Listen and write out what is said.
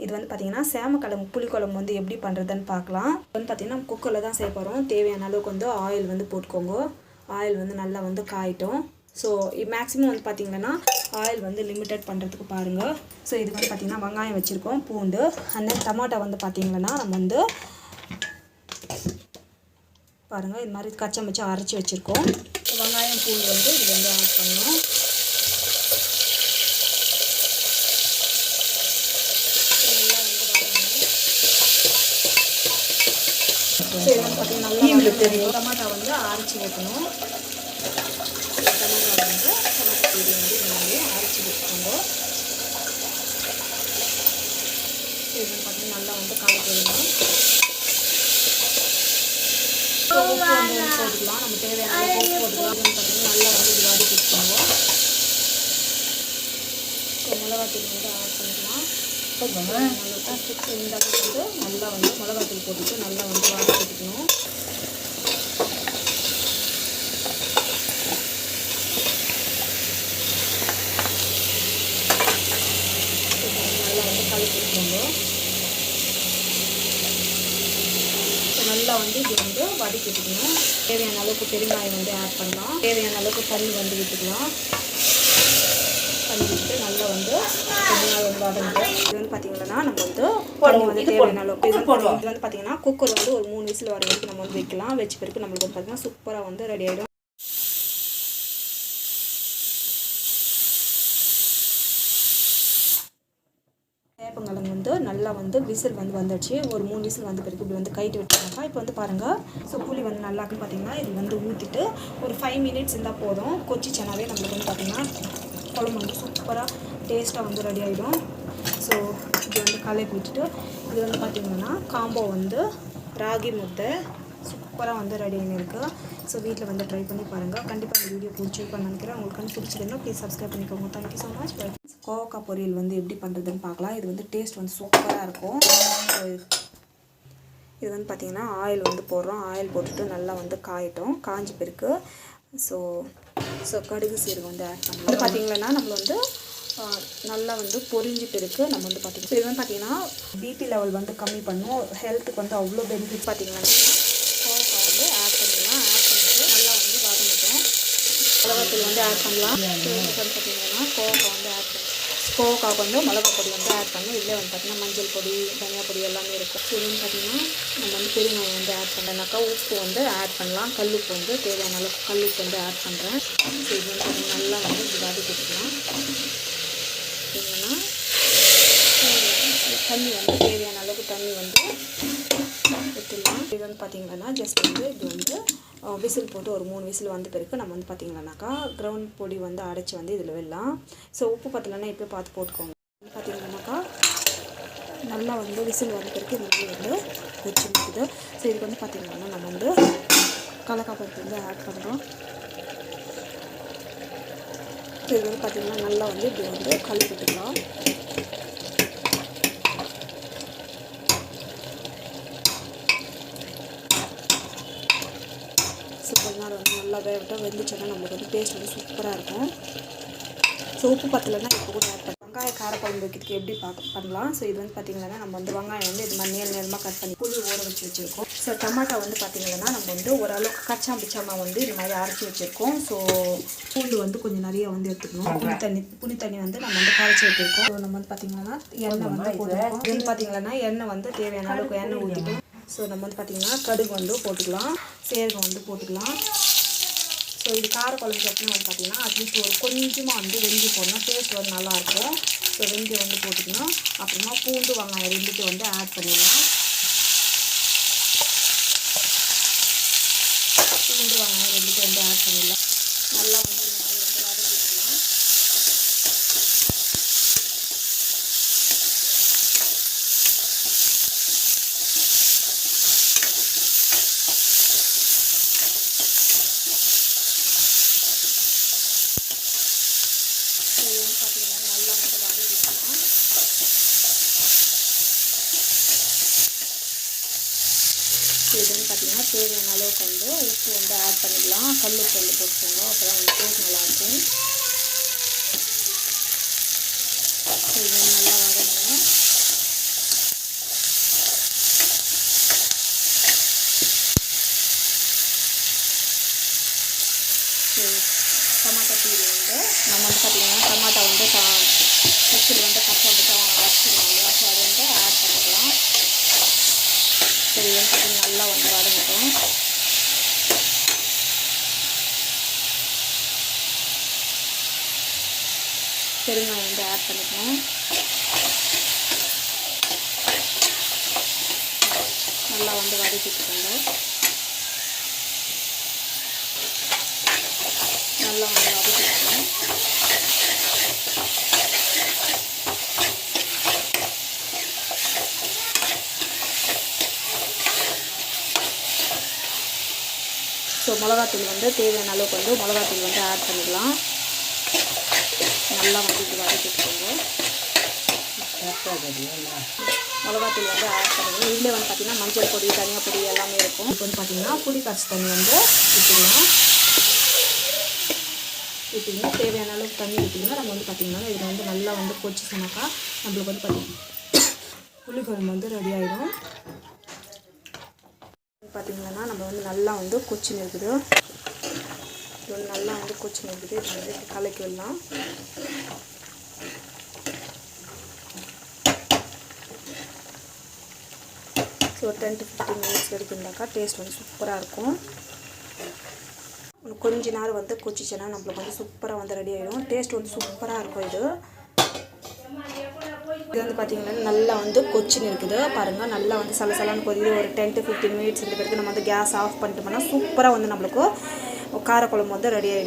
இது வந்து பார்த்தீங்கன்னா சேமக்கிழங்கு புளிக்குழம்பு வந்து எப்படி பண்ணுறதுன்னு பார்க்கலாம். வந்து பார்த்தீங்கன்னா குக்கரில் தான் செய்ய போகிறோம். தேவையான அளவுக்கு வந்து ஆயில் வந்து போட்டுக்கோங்க. ஆயில் வந்து நல்லா வந்து காயிட்டும். ஸோ மேக்ஸிமம் வந்து பார்த்திங்கன்னா ஆயில் வந்து லிமிட்டட் பண்ணுறதுக்கு பாருங்கள். ஸோ இதுக்கு வந்து பார்த்திங்கன்னா வெங்காயம் வச்சுருக்கோம், பூண்டு, அண்ட் தென் டமாட்டோ வந்து பார்த்திங்கன்னா நம்ம வந்து பாருங்கள் இது மாதிரி கச்சம் வச்சு அரைச்சி வச்சுருக்கோம். வெங்காயம் பூண்டு வந்து இது வந்து ஆட் பண்ணணும். ஸோ இது வந்து பார்த்திங்கன்னா நல்லா தெரியும். டமாட்டோ வந்து அரைச்சி ஊற்றணும். டமாட்டோ வந்து டமாட்டோ பொடி வந்து இந்த மாதிரி அரைச்சி ஊற்றிக்கோங்க. இது வந்து பார்த்திங்கன்னா நல்லா வந்து கலக்கி விடணும். உப்பு வந்து போட்டுக்கலாம், நம்ம தேவையான உப்பு போட்டுக்கலாம். இது பார்த்திங்கன்னா நல்லா வந்து இது வாடி வச்சுக்கோங்க. ஸோ மிளகாத்தூள் வந்து ஆட் பண்ணிக்கலாம். இந்த வந்து நல்லா வந்து மிளகாத்தூள் போட்டுட்டு நல்லா வந்து வாடி வச்சுக்கணும். நல்லா வந்து கலக்கிக்கோங்க. நல்லா வந்து இது வந்து வதக்கிட்டுக்கணும். தேவையான அளவுக்கு பெருங்காயம் வந்து ஆட் பண்ணலாம். தேவையான அளவுக்கு தண்ணி வந்து விட்டுக்கலாம். தண்ணி விட்டு நல்லா வந்து வதங்கும். இது வந்து பார்த்தீங்கன்னா நம்ம வந்து தண்ணி வந்து தேவையான அளவுக்கு இது வந்து பார்த்தீங்கன்னா குக்கர் வந்து ஒரு 3 விசில் வர வரைக்கும் நம்ம வந்து வைக்கலாம். வச்ச பிறகு நம்மளுக்கு வந்து பார்த்தீங்கன்னா சூப்பராக வந்து ரெடி ஆகிடும். சேப்பங்கிழங்கு வந்து நல்லா வந்து விசில் வந்து வந்துடுச்சு. ஒரு 3 விசில் வந்த பிறகு இப்படி வந்து கைட்டு விட்டுருக்கா. இப்போ வந்து பாருங்கள். ஸோ புளி வந்து நல்லாக்குன்னு பார்த்தீங்கன்னா இது வந்து ஊற்றிட்டு ஒரு 5 மினிட்ஸ் இருந்தால் போதும். கொச்சிச்சனாவே நம்மளுக்கு வந்து பார்த்திங்கன்னா குழம்பு வந்து சூப்பராக டேஸ்ட்டாக வந்து ரெடி ஆகிடும். ஸோ இது வந்து கலக்கி விட்டுட்டு இது வந்து பார்த்திங்கன்னா காம்போ வந்து ராகி முட்டை சூப்பராக வந்து ரெடி ஆகிருக்கு. ஸோ வீட்டில் வந்து ட்ரை பண்ணி பாருங்கள். கண்டிப்பாக இந்த வீடியோ பிடிச்சிருக்கேன்னு நினைக்கிறேன். உங்களுக்கு வந்து பிடிச்சிருந்தா ப்ளீஸ் சப்ஸ்கிரைப் பண்ணிக்கோங்க. Thank you so much. கோவக்காய் பொரியல் வந்து எப்படி பண்ணுறதுன்னு பார்க்கலாம். இது வந்து டேஸ்ட் வந்து சூப்பராக இருக்கும். இது வந்து பார்த்திங்கன்னா ஆயில் வந்து போடுறோம். ஆயில் போட்டுட்டு நல்லா வந்து காயட்டும். காஞ்சி பிறகு ஸோ கடுகு சீரகம் வந்து ஆட் பண்ணலாம். வந்து பார்த்திங்கன்னா நம்ம வந்து நல்லா வந்து பொரிஞ்சு பிறகு நம்ம வந்து பார்த்திங்கன்னா இது வந்து பார்த்திங்கன்னா பிபி லெவல் வந்து கம்மி பண்ணும். ஹெல்த்துக்கு வந்து அவ்வளோ பெனிஃபிட். பார்த்திங்கன்னா கோவக்காய் வந்து ஆட் பண்ணலாம். ஆட் பண்ணிட்டு நல்லா வந்து வதங்கட்டும். மிளகாத்தூள் வந்து ஆட் பண்ணலாம். இது வந்து பார்த்திங்கன்னா கோவக்காய் வந்து ஆட் பண்ணலாம். கோவக்காய்க்கு வந்து மிளகா பொடி வந்து ஆட் பண்ணி இதில் வந்து பார்த்திங்கன்னா மஞ்சள் பொடி, தனியா பொடி எல்லாமே இருக்கும். இது வந்து பார்த்திங்கன்னா நம்ம வந்து பெருங்காயம் வந்து ஆட் பண்ணனாக்கா உப்பு வந்து ஆட் பண்ணலாம். கல்லுப்பு வந்து தேவையான அளவுக்கு கல்லுப்பு வந்து ஆட் பண்ணுறேன். ஸோ இது வந்து பார்த்திங்கன்னா நல்லா வந்து இது வதக்கிக்கலாம். பார்த்தீங்கன்னா தண்ணி வந்து தேவையான அளவுக்கு தண்ணி வந்து ஊற்றிடலாம். இது வந்து பார்த்திங்கன்னா ஜஸ்ட் வந்து இது வந்து விசில் போட்டு ஒரு 3 விசில் வந்த பிறகு நம்ம வந்து பார்த்திங்கன்னாக்கா கிரவுண்ட் பொடி வந்து அடைச்சி வந்து இதில் விடலாம். ஸோ உப்பு பத்தலைன்னா இப்போ பார்த்து போட்டுக்கோங்க. பார்த்திங்கன்னாக்கா நல்லா வந்து விசில் வந்த பிறகு இந்த மாதிரி வந்து வச்சு முடியுது. ஸோ இதுக்கு வந்து பார்த்திங்கன்னா நம்ம வந்து கடலக்காய் பருப்பு வந்து ஆட் பண்ணுறோம். ஸோ இது வந்து பார்த்திங்கன்னா நல்லா வந்து இப்படி வந்து கலக்கிட்டுக்கலாம். ஸோ கொஞ்ச நாள் வந்து நல்லா வேகட்டும். வெந்துச்சுன்னா நம்மளுக்கு வந்து டேஸ்ட் வந்து சூப்பராக இருக்கும். ஸோ உப்பு பத்தலைன்னா இப்போ கூட ஆட் பண்ணலாம். வெங்காய காரக்குழம்பு வைக்கிறதுக்கு எப்படி பண்ணலாம். ஸோ இது வந்து பார்த்திங்கன்னா நம்ம வந்து வெங்காயம் வந்து இது மாதிரி நேரமாக கட் பண்ணி புளி ஊற வச்சு வச்சுருக்கோம். ஸோ டமாட்டோ வந்து பார்த்திங்கன்னா நம்ம வந்து ஓரளவுக்கு கச்சா பிச்சாமல் வந்து இது மாதிரி அரைச்சி வச்சுருக்கோம். ஸோ பூண்டு வந்து கொஞ்சம் நிறைய வந்து எடுத்துக்கணும். புளி தண்ணி வந்து நம்ம வந்து கரைச்சி வச்சுருக்கோம். ஸோ நம்ம வந்து பார்த்திங்கன்னா எண்ணெய் வந்து போட்டுருக்கோம். இது வந்து பார்த்திங்கன்னா எண்ணெய் வந்து தேவையான அளவுக்கு எண்ணெய் ஊற்றிட்டு ஸோ நம்ம வந்து பார்த்திங்கன்னா கடுகு வந்து போட்டுக்கலாம், சீரகம் வந்து போட்டுக்கலாம். ஸோ இது காரக்குழம்பு சட்னி வந்து பார்த்திங்கன்னா அட்லீஸ்ட் ஒரு கொஞ்சமாக வந்து வெந்தி போடணும். டேஸ்ட் வந்து நல்லாயிருக்கும். ஸோ வெந்தயம் வந்து போட்டுக்கணும். அப்புறமா பூண்டு வெங்காயம் ரெண்டுக்கு வந்து ஆட் பண்ணிடலாம். பூண்டு வெங்காயம் ரெண்டுக்கு வந்து ஆட் பண்ணிடலாம். நல்லா வந்து இந்த மாதிரி வந்து வதக்கிக்கலாம். பார்த்திங்கன்னா நல்லா வந்து வதக்கிக்கலாம். இது வந்து பார்த்திங்கன்னா தேவையான அளவுக்கு வந்து உப்பு வந்து ஆட் பண்ணிக்கலாம். கல் உப்பு வந்து போட்டுக்கோங்க. அப்போ தான் வந்து டேஸ்ட் நல்லாயிருக்கும். இது நல்லா வதங்கணும். நல்லா வந்து வதங்கட்டும். பெருங்காயம் வந்து ஆட் பண்ணிக்கணும். நல்லா வந்து வதக்கிட்டுக்கோங்க. நல்லா வந்து வதக்கிக்கணும். ஸோ மிளகாத்தூள் வந்து தேவையான அளவுக்கு வந்து மிளகாத்தூள் வந்து ஆட் பண்ணிக்கலாம். நல்லா வந்து இது வதக்கிட்டுக்கோங்க. மிளகாத்தூள் வந்து ஆட் பண்ணிக்கணும். இதில் வந்து பார்த்திங்கன்னா மஞ்சள் பொடி, தனியா பொடி எல்லாமே இருக்கும். இப்போ வந்து பார்த்திங்கன்னா புளி கரைச்சி தண்ணி வந்து ஊற்றிக்கலாம். ஊற்றிங்கன்னா தேவையான அளவுக்கு தண்ணி ஊற்றிங்கன்னா நம்ம வந்து பார்த்திங்கன்னா இதில் வந்து நல்லா வந்து கொதிச்சுனாக்கா நம்மளுக்கு வந்து பார்த்திங்கன்னா புளிக்குழம்பு வந்து ரெடி ஆகிடும். பார்த்திங்கன்னா நம்ம வந்து நல்லா வந்து கொச்சின்னு இருக்குது. இது வந்து நல்லா வந்து கொச்சின்னு இருக்குது. இது வந்து கலக்கி விடலாம். ஸோ 10 to 15 மினிட்ஸ் வரைக்கும் இருந்தாக்கா டேஸ்ட் வந்து சூப்பராக இருக்கும். கொஞ்ச நேரம் வந்து கொச்சிச்சுன்னா நம்மளுக்கு வந்து சூப்பராக வந்து ரெடி ஆகிடும். டேஸ்ட் வந்து சூப்பராக இருக்கும். இது வந்து பார்த்திங்கன்னா நல்லா வந்து கொச்சின்னு இருக்குது பாருங்கள். நல்லா வந்து சலசலான்னு கொதிக்குது. ஒரு 10 to 15 மினிட்ஸ் இந்த பிறகு நம்ம வந்து கேஸ் ஆஃப் பண்ணிட்டோம்னா சூப்பராக வந்து நம்மளுக்கு காரக்குழம்பு வந்து ரெடி ஆகிடும்.